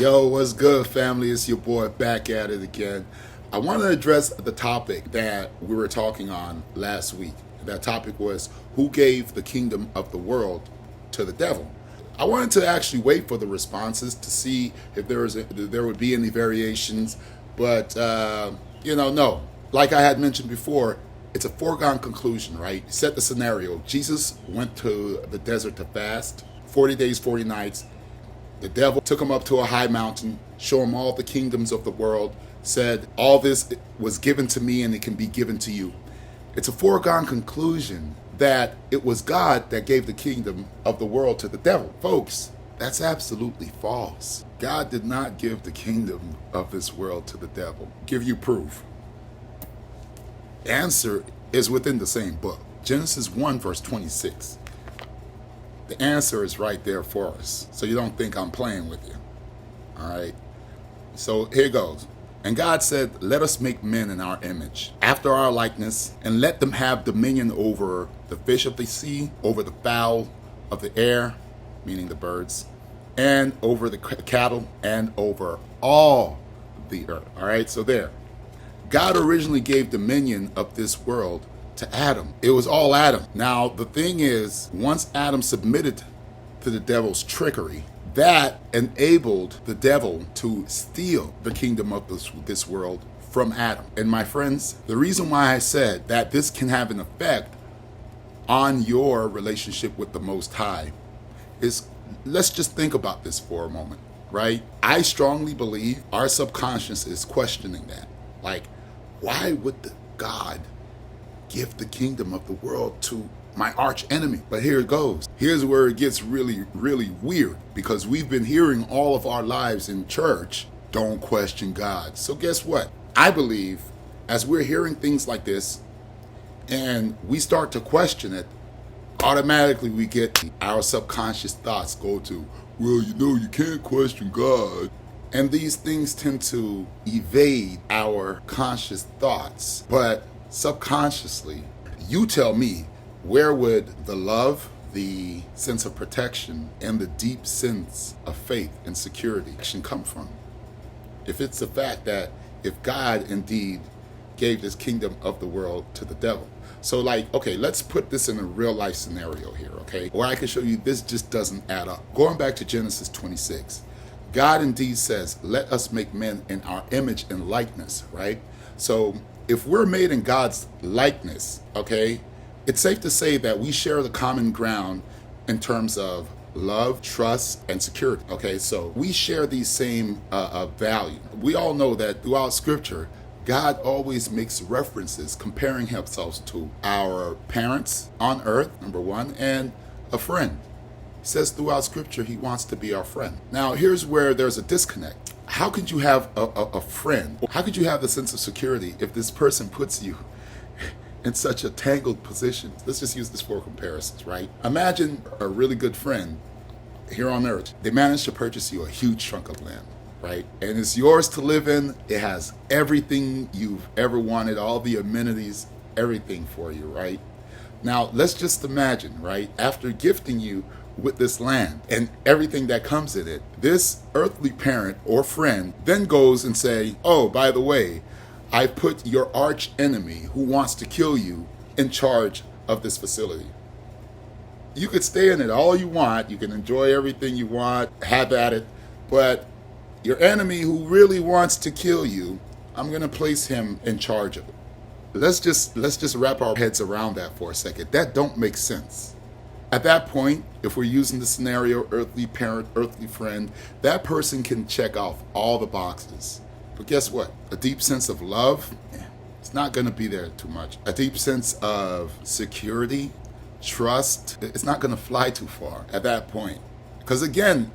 Yo, what's good, family? It's your boy back at it again. I want to address the topic that we were talking on last week. That topic was who gave the kingdom of the world to the devil. I wanted to actually wait for the responses to see if there would be any variations, but no. Like I had mentioned before, it's a foregone conclusion, right? Set the scenario. Jesus went to the desert to fast, 40 days, 40 nights. The devil took him up to a high mountain, showed him all the kingdoms of the world, said, all this was given to me and it can be given to you. It's a foregone conclusion that it was God that gave the kingdom of the world to the devil. Folks, that's absolutely false. God did not give the kingdom of this world to the devil. Give you proof. The answer is within the same book. Genesis 1 verse 26. The answer is right there for us. So you don't think I'm playing with you. All right. So here goes. And God said, let us make men in our image, after our likeness, and let them have dominion over the fish of the sea, over the fowl of the air, meaning the birds, and over the cattle, and over all the earth. All right. So there. God originally gave dominion of this world to Adam. It was all Adam. Now, the thing is, once Adam submitted to the devil's trickery, that enabled the devil to steal the kingdom of this world from Adam. And my friends, the reason why I said that this can have an effect on your relationship with the Most High is, let's just think about this for a moment, right? I strongly believe our subconscious is questioning that. Like, why would God give the kingdom of the world to my arch enemy? But here it goes. Here's where it gets really, really weird, because we've been hearing all of our lives in church, don't question God. So guess what? I believe as we're hearing things like this and we start to question it, automatically we get our subconscious thoughts go to, well, you can't question God. And these things tend to evade our conscious thoughts. But subconsciously, you tell me, where would the love, the sense of protection, and the deep sense of faith and security come from? If it's the fact that if God indeed gave this kingdom of the world to the devil. So okay, let's put this in a real life scenario here, okay? Where I can show you this just doesn't add up. Going back to Genesis 26. God indeed says, let us make men in our image and likeness, right? So if we're made in God's likeness, okay, it's safe to say that we share the common ground in terms of love, trust, and security, okay? So we share these same values. We all know that throughout Scripture, God always makes references comparing himself to our parents on earth, number one, and a friend. He says throughout Scripture he wants to be our friend. Now, here's where there's a disconnect. How could you have a friend? How could you have the sense of security if this person puts you in such a tangled position? Let's just use this for comparisons, right? Imagine a really good friend here on earth. They managed to purchase you a huge chunk of land, right? And it's yours to live in. It has everything you've ever wanted, all the amenities, everything for you, right? Now, let's just imagine, right? After gifting you with this land and everything that comes in it, this earthly parent or friend then goes and say, oh, by the way, I put your arch enemy who wants to kill you in charge of this facility. You could stay in it all you want. You can enjoy everything you want, have at it. But your enemy who really wants to kill you, I'm going to place him in charge of it. Let's just wrap our heads around that for a second. That don't make sense. At that point, if we're using the scenario, earthly parent, earthly friend, that person can check off all the boxes. But guess what? A deep sense of love, it's not going to be there too much. A deep sense of security, trust, it's not going to fly too far at that point. Because again,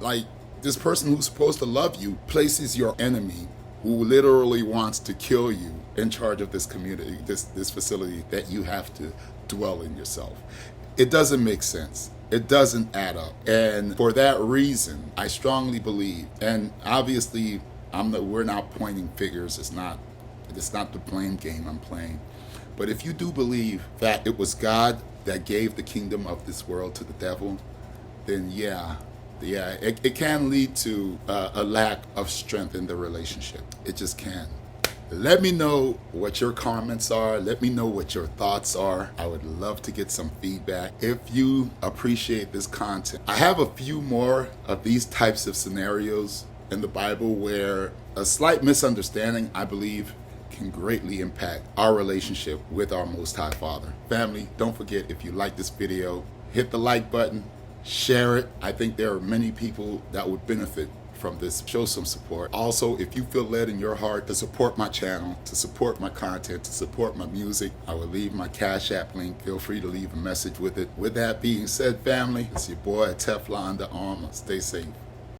this person who's supposed to love you places your enemy, who literally wants to kill you, in charge of this community, this facility that you have to dwell in yourself. It doesn't make sense. It doesn't add up. And for that reason, I strongly believe, and obviously we're not pointing figures. It's not the blame game I'm playing. But if you do believe that it was God that gave the kingdom of this world to the devil, then yeah, Yeah, it can lead to a lack of strength in the relationship. It just can. Let me know what your comments are. Let me know what your thoughts are. I would love to get some feedback. If you appreciate this content, I have a few more of these types of scenarios in the Bible where a slight misunderstanding, I believe, can greatly impact our relationship with our Most High Father. Family, don't forget, if you like this video, hit the like button, share it. I think there are many people that would benefit from this. Show some support. Also, if you feel led in your heart to support my channel, to support my content, to support my music, I will leave my Cash App link. Feel free to leave a message with it. With that being said, family, it's your boy Teflon the Armor. Stay safe.